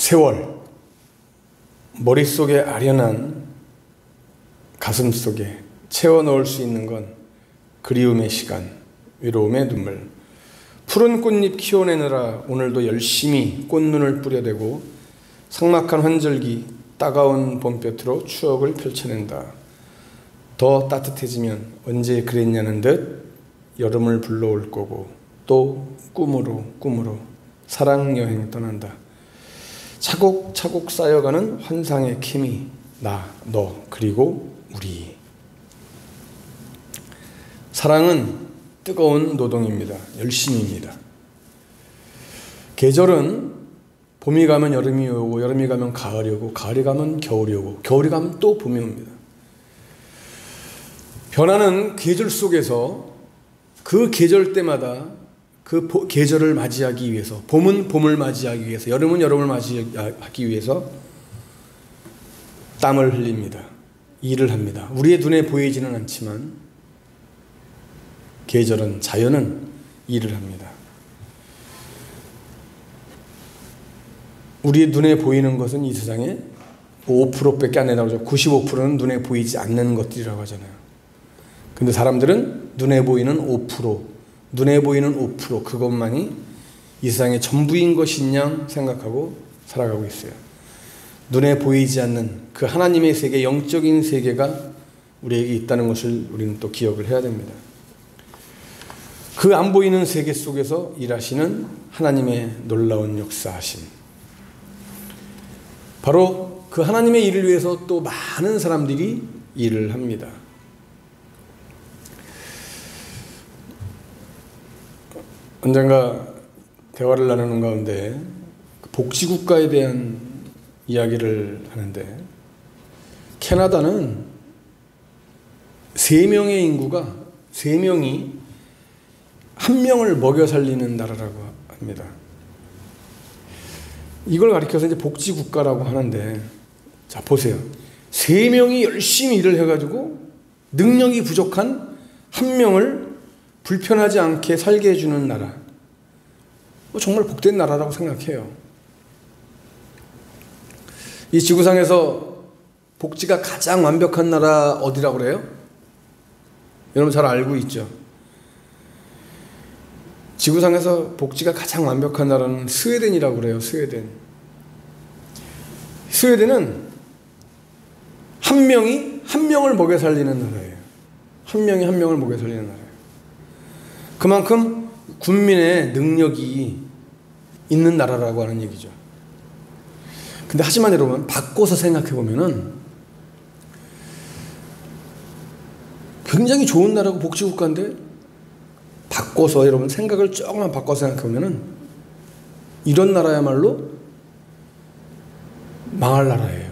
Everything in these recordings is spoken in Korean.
세월, 머릿속에 아련한 가슴 속에 채워 넣을 수 있는 건 그리움의 시간, 외로움의 눈물. 푸른 꽃잎 키워내느라 오늘도 열심히 꽃눈을 뿌려대고 삭막한 환절기 따가운 봄볕으로 추억을 펼쳐낸다. 더 따뜻해지면 언제 그랬냐는 듯 여름을 불러올 거고 또 꿈으로 사랑여행 떠난다. 차곡차곡 쌓여가는 환상의 케미, 나, 너, 그리고 우리. 사랑은 뜨거운 노동입니다. 열심입니다. 계절은 봄이 가면 여름이 오고 여름이 가면 가을이 오고 가을이 가면 겨울이 오고 겨울이 가면 또 봄이 옵니다. 변하는 계절 속에서 그 계절 때마다 그 계절을 맞이하기 위해서, 봄은 봄을 맞이하기 위해서, 여름은 여름을 맞이하기 위해서 땀을 흘립니다. 일을 합니다. 우리의 눈에 보이지는 않지만 계절은, 자연은 일을 합니다. 우리의 눈에 보이는 것은 이 세상에 5%밖에 안 된다고 하죠. 95%는 눈에 보이지 않는 것들이라고 하잖아요. 근데 사람들은 눈에 보이는 5%, 눈에 보이는 5%, 그것만이 이 세상의 전부인 것인 양 생각하고 살아가고 있어요. 눈에 보이지 않는 그 하나님의 세계, 영적인 세계가 우리에게 있다는 것을 우리는 또 기억을 해야 됩니다. 그 안 보이는 세계 속에서 일하시는 하나님의 놀라운 역사하심. 바로 그 하나님의 일을 위해서 또 많은 사람들이 일을 합니다. 언젠가 대화를 나누는 가운데 복지국가에 대한 이야기를 하는데, 캐나다는 3명의 인구가 3명이 1명을 먹여 살리는 나라라고 합니다. 이걸 가리켜서 이제 복지국가라고 하는데, 자, 보세요. 3명이 열심히 일을 해가지고 능력이 부족한 1명을 불편하지 않게 살게 해주는 나라. 정말 복된 나라라고 생각해요. 이 지구상에서 복지가 가장 완벽한 나라 어디라고 그래요? 여러분 잘 알고 있죠? 지구상에서 복지가 가장 완벽한 나라는 스웨덴이라고 그래요. 스웨덴. 스웨덴은 1명이 1명을 먹여 살리는 나라예요. 1명이 1명을 먹여 살리는 나라예요. 그만큼 군민의 능력이 있는 나라라고 하는 얘기죠. 근데 하지만 여러분, 바꿔서 생각해 보면은 굉장히 좋은 나라고 복지국가인데, 바꿔서 여러분 생각을 조금만 바꿔서 생각해 보면은 이런 나라야말로 망할 나라예요.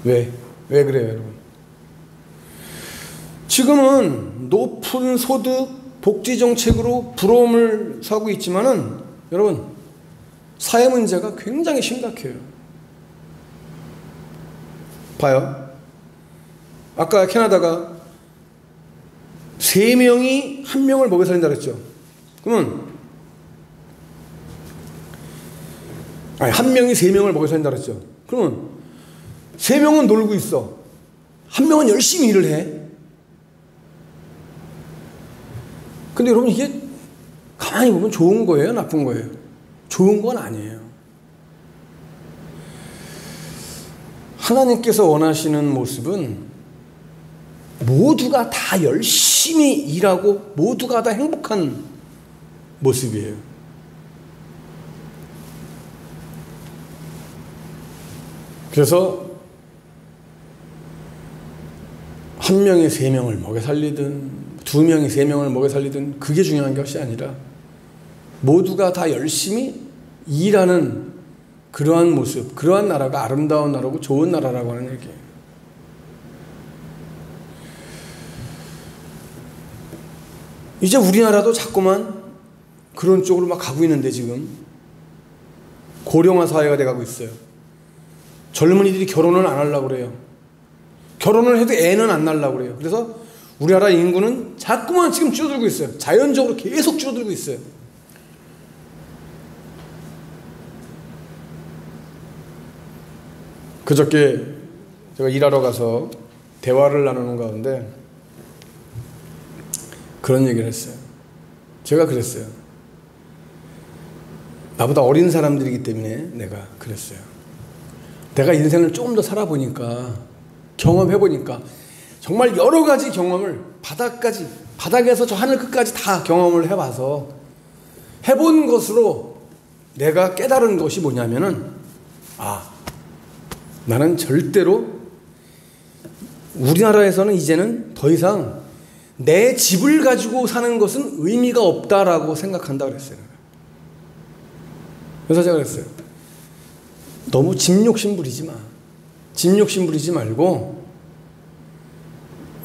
왜 그래요, 여러분? 지금은 높은 소득 복지 정책으로 부러움을 사고 있지만은 여러분, 사회 문제가 굉장히 심각해요. 봐요. 아까 캐나다가 3명이 1명을 먹여 살린다 그랬죠. 그러면 1명이 3명을 먹여 살린다 그랬죠. 그러면 3명은 놀고 있어. 1명은 열심히 일을 해. 근데 여러분, 이게 가만히 보면 좋은 거예요, 나쁜 거예요? 좋은 건 아니에요. 하나님께서 원하시는 모습은 모두가 다 열심히 일하고 모두가 다 행복한 모습이에요. 그래서 1명이 3명을 먹여 살리든 2명이 3명을 먹여 살리든 그게 중요한 것이 아니라 모두가 다 열심히 일하는 그러한 모습, 그러한 나라가 아름다운 나라고 좋은 나라라고 하는 얘기예요. 이제 우리나라도 자꾸만 그런 쪽으로 막 가고 있는데, 지금 고령화 사회가 돼가고 있어요. 젊은이들이 결혼을 안 하려고 그래요. 결혼을 해도 애는 안 낳으려고 그래요. 그래서 우리나라 인구는 자꾸만 지금 줄어들고 있어요. 자연적으로 계속 줄어들고 있어요. 그저께 제가 일하러 가서 대화를 나누는 가운데 그런 얘기를 했어요. 제가 그랬어요. 나보다 어린 사람들이기 때문에 내가 그랬어요. 내가 인생을 조금 더 살아보니까, 경험해보니까 정말 여러 가지 경험을 바닥에서 저 하늘 끝까지 다 경험을 해봐서 해본 것으로 내가 깨달은 것이 뭐냐면은, 나는 절대로 우리나라에서는 이제는 더 이상 내 집을 가지고 사는 것은 의미가 없다라고 생각한다 그랬어요. 그래서 제가 그랬어요. 너무 집 욕심 부리지 마. 집 욕심 부리지 말고,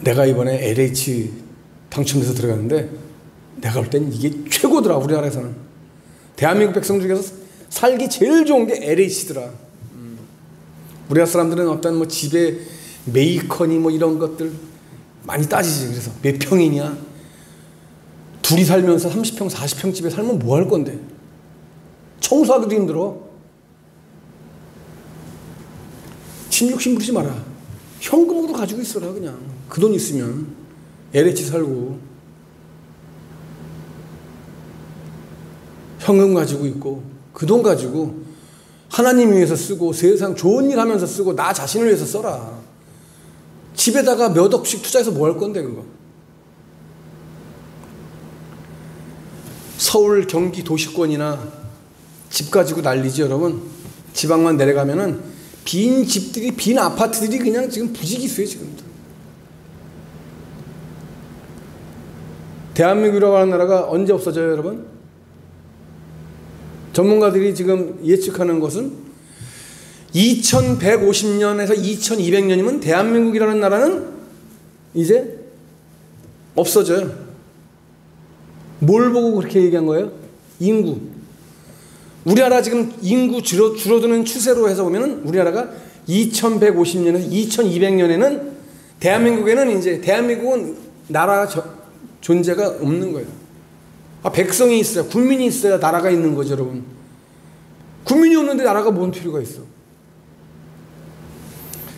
내가 이번에 LH 당첨돼서 들어갔는데 내가 볼 땐 이게 최고더라. 우리나라에서는 대한민국 백성 중에서 살기 제일 좋은 게 LH더라. 우리나라 사람들은 어떤 뭐 집에 메이커니 뭐 이런 것들 많이 따지지. 그래서 몇 평이냐, 둘이 살면서 30평 40평 집에 살면 뭐 할 건데, 청소하기도 힘들어. 집 욕심 부리지 마라. 현금으로 가지고 있어라. 그냥 그 돈 있으면 LH 살고 현금 가지고 있고, 그 돈 가지고 하나님 위해서 쓰고 세상 좋은 일 하면서 쓰고 나 자신을 위해서 써라. 집에다가 몇 억씩 투자해서 뭐 할 건데 그거. 서울 경기 도시권이나 집 가지고 난리지 여러분. 지방만 내려가면은 빈 집들이, 빈 아파트들이 그냥 지금 부지기수예요 지금도. 대한민국이라고 하는 나라가 언제 없어져요 여러분? 전문가들이 지금 예측하는 것은 2150년에서 2200년이면 대한민국이라는 나라는 이제 없어져요. 뭘 보고 그렇게 얘기한 거예요? 인구. 우리나라 지금 인구 줄어드는 추세로 해서 보면은 우리나라가 2150년에서 2200년에는 대한민국에는 이제 대한민국은 나라 존재가 없는 거예요. 백성이 있어야, 국민이 있어야 나라가 있는 거죠 여러분. 국민이 없는데 나라가 뭔 필요가 있어.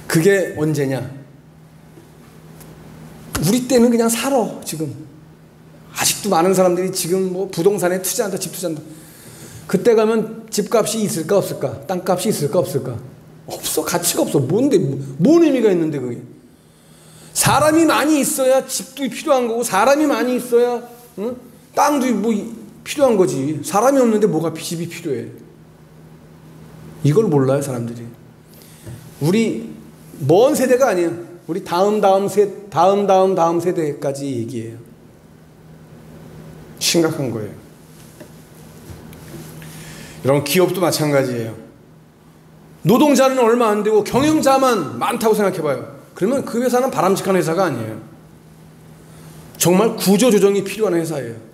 그게 언제냐? 우리 때는 그냥 살아. 지금 아직도 많은 사람들이 지금 뭐 부동산에 투자한다, 집 투자한다. 그때 가면 집값이 있을까 없을까? 땅값이 있을까 없을까? 없어. 가치가 없어. 뭔데, 뭔 의미가 있는데 그게. 사람이 많이 있어야 집도 필요한 거고, 사람이 많이 있어야 땅도 뭐 필요한 거지. 사람이 없는데 뭐가 집이 필요해. 이걸 몰라요 사람들이. 우리 먼 세대가 아니에요. 우리 다음 세대까지 얘기해요. 심각한 거예요. 여러분, 기업도 마찬가지예요. 노동자는 얼마 안 되고 경영자만 많다고 생각해봐요. 그러면 그 회사는 바람직한 회사가 아니에요. 정말 구조조정이 필요한 회사예요.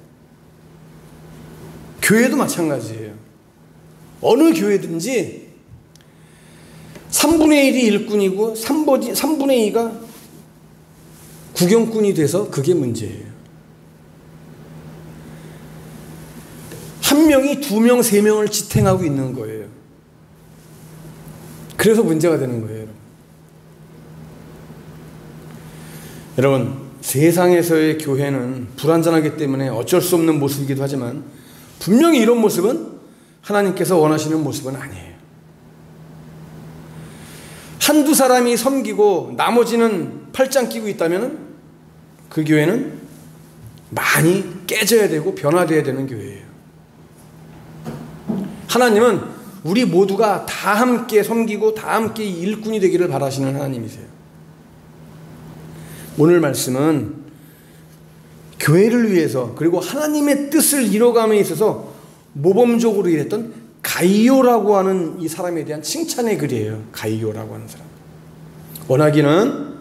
교회도 마찬가지예요. 어느 교회든지 3분의 1이 일꾼이고 3분의 2가 구경꾼이 돼서 그게 문제예요. 한 명이 2명, 3명을 지탱하고 있는 거예요. 그래서 문제가 되는 거예요. 여러분, 세상에서의 교회는 불완전하기 때문에 어쩔 수 없는 모습이기도 하지만 분명히 이런 모습은 하나님께서 원하시는 모습은 아니에요. 한두 사람이 섬기고 나머지는 팔짱 끼고 있다면 그 교회는 많이 깨져야 되고 변화되어야 되는 교회예요. 하나님은 우리 모두가 다 함께 섬기고 다 함께 일꾼이 되기를 바라시는 하나님이세요. 오늘 말씀은 교회를 위해서 그리고 하나님의 뜻을 이뤄감에 있어서 모범적으로 일했던 가이오라고 하는 이 사람에 대한 칭찬의 글이에요. 가이오라고 하는 사람. 원하기는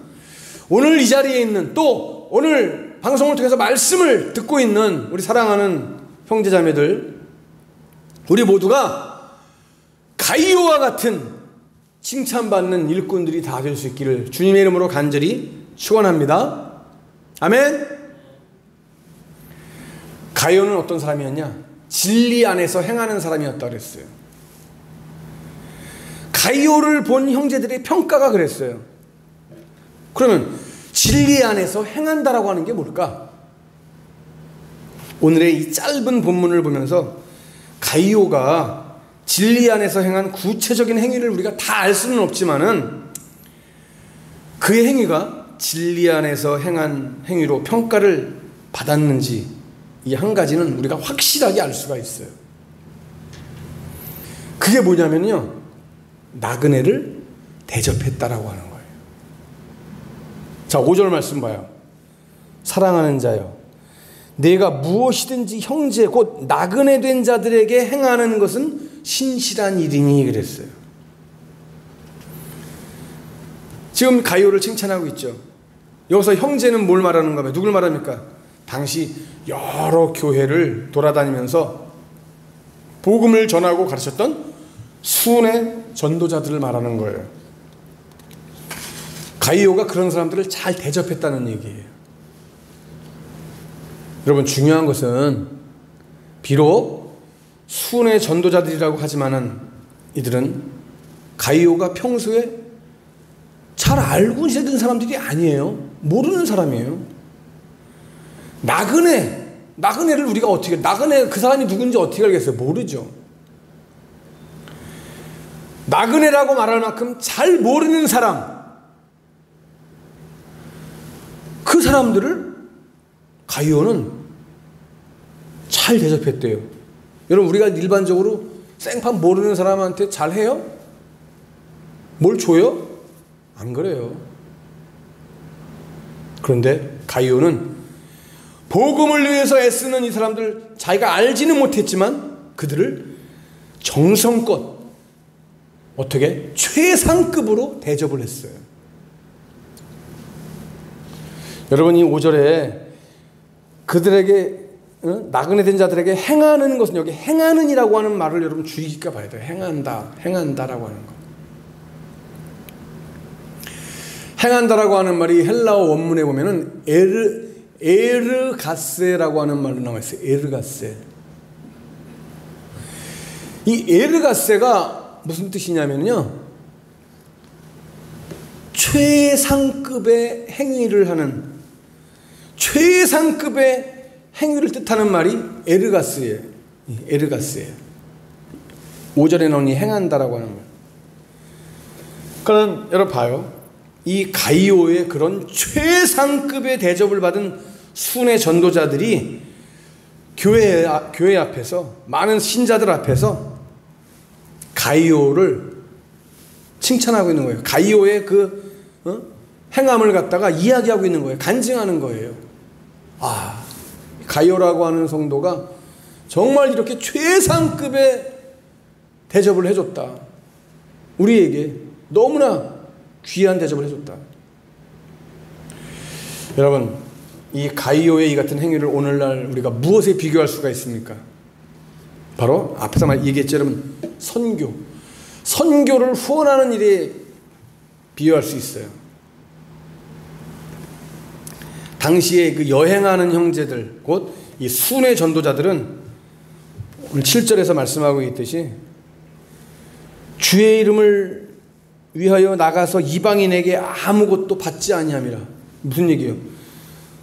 오늘 이 자리에 있는, 또 오늘 방송을 통해서 말씀을 듣고 있는 우리 사랑하는 형제자매들, 우리 모두가 가이오와 같은 칭찬받는 일꾼들이 다 될 수 있기를 주님의 이름으로 간절히 축원합니다. 아멘. 가이오는 어떤 사람이었냐? 진리 안에서 행하는 사람이었다 그랬어요. 가이오를 본 형제들의 평가가 그랬어요. 그러면 진리 안에서 행한다라고 하는 게 뭘까? 오늘의 이 짧은 본문을 보면서 가이오가 진리 안에서 행한 구체적인 행위를 우리가 다 알 수는 없지만은 그의 행위가 진리 안에서 행한 행위로 평가를 받았는지 이 한 가지는 우리가 확실하게 알 수가 있어요. 그게 뭐냐면요, 나그네를 대접했다라고 하는 거예요. 자, 5절 말씀 봐요. 사랑하는 자여, 내가 무엇이든지 형제 곧 나그네 된 자들에게 행하는 것은 신실한 일이니 그랬어요. 지금 가이오를 칭찬하고 있죠. 여기서 형제는 뭘 말하는 거예요? 누굴 말합니까? 당시 여러 교회를 돌아다니면서 복음을 전하고 가르쳤던 순회 전도자들을 말하는 거예요. 가이오가 그런 사람들을 잘 대접했다는 얘기예요. 여러분, 중요한 것은 비록 순회 전도자들이라고 하지만은 이들은 가이오가 평소에 잘 알고 지내던 사람들이 아니에요. 모르는 사람이에요. 나그네를 우리가 어떻게, 나그네 그 사람이 누군지 어떻게 알겠어요? 모르죠. 나그네라고 말할 만큼 잘 모르는 사람, 그 사람들을 가이오는 잘 대접했대요. 여러분, 우리가 일반적으로 생판 모르는 사람한테 잘해요? 뭘 줘요? 안 그래요. 그런데 가이오는 복음을 위해서 애쓰는 이 사람들, 자기가 알지는 못했지만 그들을 정성껏 어떻게 최상급으로 대접을 했어요. 여러분, 이 5절에 그들에게 나그네 된 자들에게 행하는 것은, 여기 행하는이라고 하는 말을 여러분 주의 깊게 봐야 돼요. 행한다라고 하는 거. 행한다라고 하는 말이 헬라어 원문에 보면은 에르가세라고 하는 말로 나와 있어요. 에르가세. 이 에르가세가 무슨 뜻이냐면요, 최상급의 행위를 하는, 최상급의 행위를 뜻하는 말이 에르가스예요. 에르가스예요. 5절에 나오니 행한다라고 하는 말. 그럼 여러분 봐요. 이 가이오의 그런 최상급의 대접을 받은 순회 전도자들이 교회 앞에서, 많은 신자들 앞에서 가이오를 칭찬하고 있는 거예요. 가이오의 그 행함을 갖다가 이야기하고 있는 거예요. 간증하는 거예요. 아, 가이오라고 하는 성도가 정말 이렇게 최상급의 대접을 해줬다. 우리에게 너무나 귀한 대접을 해줬다. 여러분, 이 가이오의 이 같은 행위를 오늘날 우리가 무엇에 비교할 수가 있습니까? 바로 앞에서 얘기했죠, 여러분. 선교를 후원하는 일에 비유할 수 있어요. 당시에 그 여행하는 형제들, 곧 이 순회 전도자들은 오늘 7절에서 말씀하고 있듯이 주의 이름을 위하여 나가서 이방인에게 아무것도 받지 아니함이라. 무슨 얘기예요?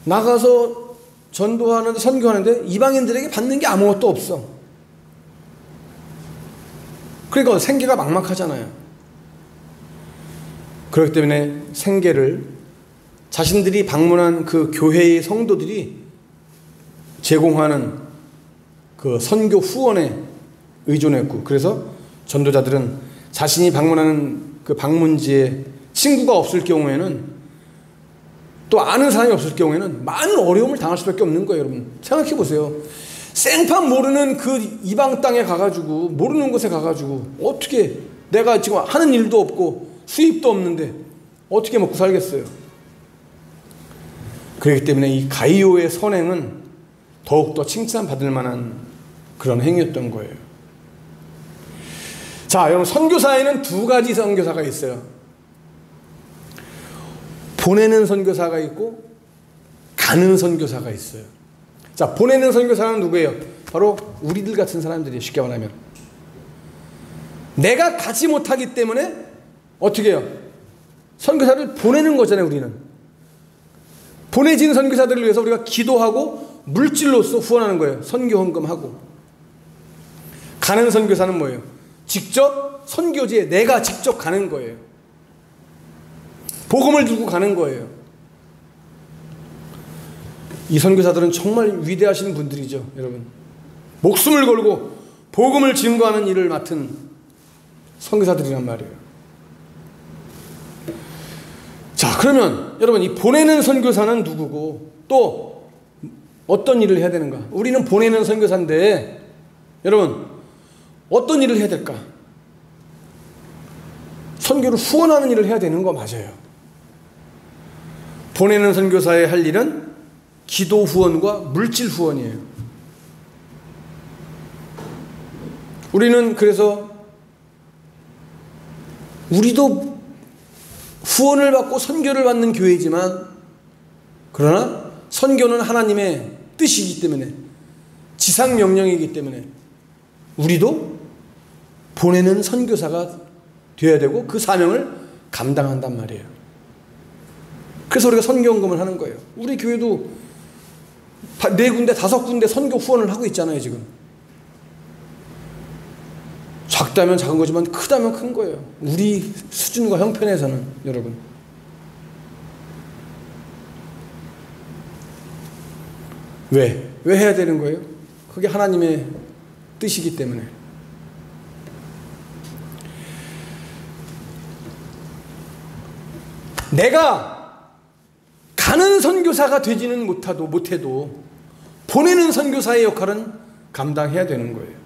나가서 전도하는데, 선교하는데 이방인들에게 받는 게 아무것도 없어. 그러니까 생계가 막막하잖아요. 그렇기 때문에 생계를 자신들이 방문한 그 교회의 성도들이 제공하는 그 선교 후원에 의존했고, 그래서 전도자들은 자신이 방문하는 그 방문지에 친구가 없을 경우에는, 또 아는 사람이 없을 경우에는 많은 어려움을 당할 수밖에 없는 거예요. 여러분, 생각해 보세요. 생판 모르는 그 이방 땅에 가가지고, 모르는 곳에 가가지고 어떻게, 내가 지금 하는 일도 없고 수입도 없는데 어떻게 먹고 살겠어요? 그렇기 때문에 이 가이오의 선행은 더욱더 칭찬받을 만한 그런 행위였던 거예요. 자, 여러분, 선교사에는 두 가지 선교사가 있어요. 보내는 선교사가 있고 가는 선교사가 있어요. 자, 보내는 선교사는 누구예요? 바로 우리들 같은 사람들이에요. 쉽게 말하면 내가 가지 못하기 때문에 어떻게 해요? 선교사를 보내는 거잖아요. 우리는 보내진 선교사들을 위해서 우리가 기도하고 물질로서 후원하는 거예요. 선교 헌금하고. 가는 선교사는 뭐예요? 직접 선교지에 내가 직접 가는 거예요. 복음을 들고 가는 거예요. 이 선교사들은 정말 위대하신 분들이죠, 여러분. 목숨을 걸고 복음을 증거하는 일을 맡은 선교사들이란 말이에요. 자, 그러면 여러분, 이 보내는 선교사는 누구고 또 어떤 일을 해야 되는가? 우리는 보내는 선교사인데 여러분, 어떤 일을 해야 될까? 선교를 후원하는 일을 해야 되는 거 맞아요. 보내는 선교사의 할 일은 기도 후원과 물질 후원이에요. 우리는 그래서 우리도 후원을 받고 선교를 받는 교회이지만, 그러나 선교는 하나님의 뜻이기 때문에, 지상명령이기 때문에 우리도 보내는 선교사가 되어야 되고 그 사명을 감당한단 말이에요. 그래서 우리가 선교헌금을 하는 거예요. 우리 교회도 4군데 5군데 선교 후원을 하고 있잖아요. 지금 작다면 작은 거지만 크다면 큰 거예요. 우리 수준과 형편에서는. 여러분, 왜 해야 되는 거예요? 그게 하나님의 뜻이기 때문에. 내가 가는 선교사가 되지는 못해도 보내는 선교사의 역할은 감당해야 되는 거예요.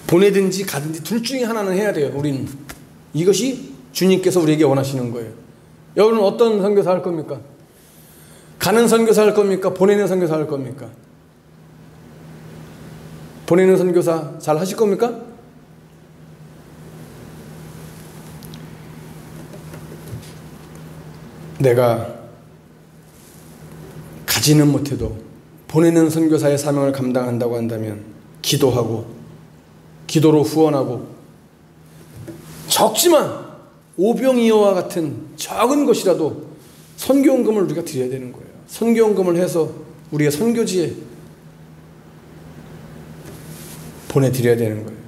보내든지 가든지 둘 중에 하나는 해야 돼요. 우리는 이것이 주님께서 우리에게 원하시는 거예요. 여러분은 어떤 선교사 할 겁니까? 가는 선교사 할 겁니까? 보내는 선교사 할 겁니까? 보내는 선교사 잘 하실 겁니까? 내가 가지는 못해도 보내는 선교사의 사명을 감당한다고 한다면 기도하고 기도로 후원하고 적지만 오병이어와 같은 작은 것이라도 선교헌금을 우리가 드려야 되는 거예요. 선교헌금을 해서 우리의 선교지에 보내드려야 되는 거예요.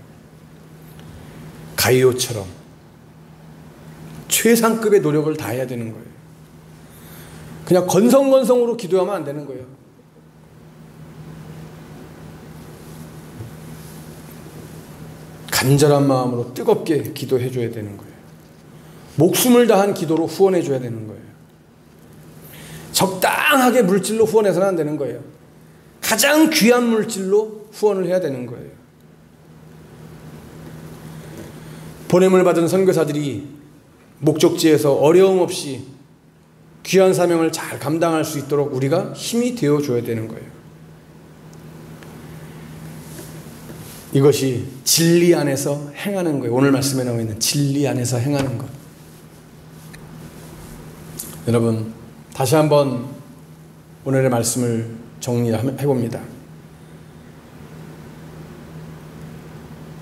가이오처럼 최상급의 노력을 다해야 되는 거예요. 그냥 건성건성으로 기도하면 안 되는 거예요. 간절한 마음으로 뜨겁게 기도해 줘야 되는 거예요. 목숨을 다한 기도로 후원해 줘야 되는 거예요. 적당하게 물질로 후원해서는 안 되는 거예요. 가장 귀한 물질로 후원을 해야 되는 거예요. 보냄을 받은 선교사들이 목적지에서 어려움 없이 귀한 사명을 잘 감당할 수 있도록 우리가 힘이 되어줘야 되는 거예요. 이것이 진리 안에서 행하는 거예요. 오늘 말씀에 나와 있는 진리 안에서 행하는 것. 여러분, 다시 한번 오늘의 말씀을 정리해봅니다.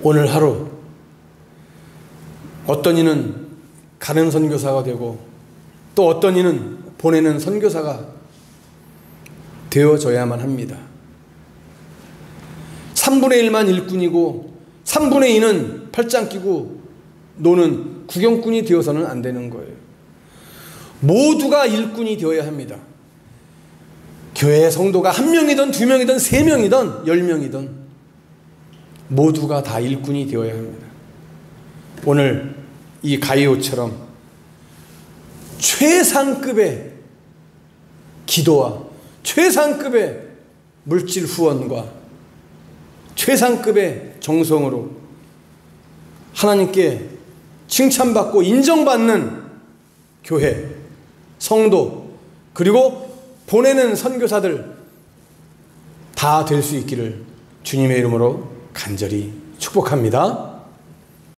오늘 하루 어떤 이는 가는 선교사가 되고 또 어떤 이는 보내는 선교사가 되어져야만 합니다. 3분의 1만 일꾼이고 3분의 2는 팔짱 끼고 노는 구경꾼이 되어서는 안 되는 거예요. 모두가 일꾼이 되어야 합니다. 교회 성도가 1명이든 2명이든 3명이든 10명이든 모두가 다 일꾼이 되어야 합니다. 오늘 이 가이오처럼 최상급의 기도와 최상급의 물질 후원과 최상급의 정성으로 하나님께 칭찬받고 인정받는 교회, 성도, 그리고 보내는 선교사들 다 될 수 있기를 주님의 이름으로 간절히 축복합니다.